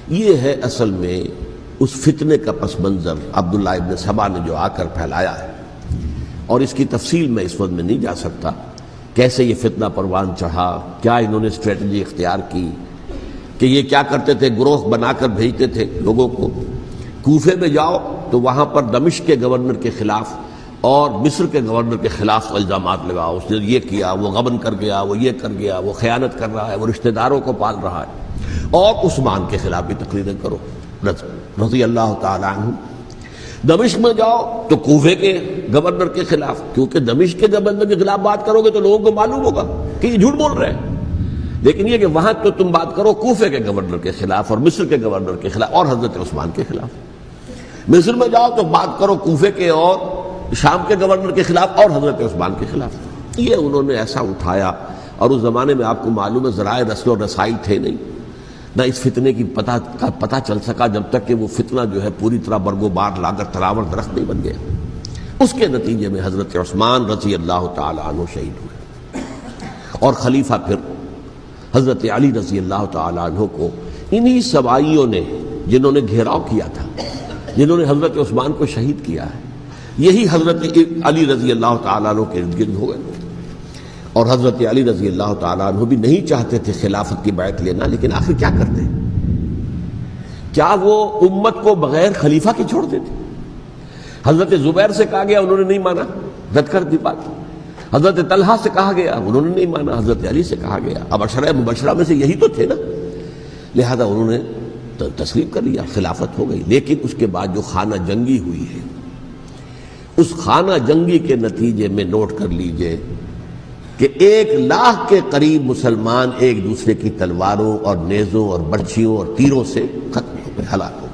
یہ ہے اصل میں اس فتنے کا پس منظر عبداللہ ابن سبا نے جو آ کر پھیلایا ہے، اور اس کی تفصیل میں اس وقت میں نہیں جا سکتا، کیسے یہ فتنہ پروان چڑھا، کیا انہوں نے اسٹریٹجی اختیار کی کہ یہ کیا کرتے تھے، گروہ بنا کر بھیجتے تھے لوگوں کو، کوفے میں جاؤ تو وہاں پر دمشق کے گورنر کے خلاف اور مصر کے گورنر کے خلاف الزامات لگاؤ، اس نے یہ کیا، وہ غبن کر گیا، وہ یہ کر گیا، وہ خیانت کر رہا ہے، وہ رشتہ داروں کو پال رہا ہے، اور عثمان کے خلاف بھی تقریریں کرو رضی اللہ تعالی عنہ۔ دمشق میں جاؤ تو کوفے کے گورنر کے خلاف، کیونکہ دمشق کے گورنر کے خلاف بات کرو گے تو لوگوں کو معلوم ہوگا کہ یہ جھوٹ بول رہے ہیں، لیکن یہ کہ وہاں تو تم بات کرو کوفے کے گورنر کے خلاف اور مصر کے گورنر کے خلاف اور حضرت عثمان کے خلاف۔ مصر میں جاؤ تو بات کرو کوفے کے اور شام کے گورنر کے خلاف اور حضرت عثمان کے خلاف۔ یہ انہوں نے ایسا اٹھایا، اور اس زمانے میں آپ کو معلوم ہے ذرائع رسل و رسائی تھے نہیں، نہ اس فتنے کی پتہ چل سکا جب تک کہ وہ فتنہ جو ہے پوری طرح برگ و بار لا کر تراور درخت نہیں بن گیا۔ اس کے نتیجے میں حضرت عثمان رضی اللہ تعالی عنہ شہید ہوئے، اور خلیفہ پھر حضرت علی رضی اللہ تعالی عنہ کو انہی سوائیوں نے، جنہوں نے گھیراؤ کیا تھا، جنہوں نے حضرت عثمان کو شہید کیا ہے، یہی حضرت علی رضی اللہ تعالیٰ عنہ کے ارد گرد ہو گئے۔ اور حضرت علی رضی اللہ تعالیٰ عنہ بھی نہیں چاہتے تھے خلافت کی بیعت لینا، لیکن آخر کیا کرتے؟ کیا وہ امت کو بغیر خلیفہ کے چھوڑ دیتے؟ حضرت زبیر سے کہا گیا، انہوں نے نہیں مانا، رد کر دی بات۔ حضرت طلحہ سے کہا گیا، انہوں نے نہیں مانا، حضرت علی سے کہا گیا، اب عشرہ مبشرہ میں سے یہی تو تھے نا، لہذا انہوں نے تسلیم کر لیا، خلافت ہو گئی۔ لیکن اس کے بعد جو خانہ جنگی ہوئی ہے، اس خانہ جنگی کے نتیجے میں نوٹ کر لیجئے کہ 1,00,000 کے قریب مسلمان ایک دوسرے کی تلواروں اور نیزوں اور برچھیوں اور تیروں سے ختم ہو گئے، ہلاک ہو گئے۔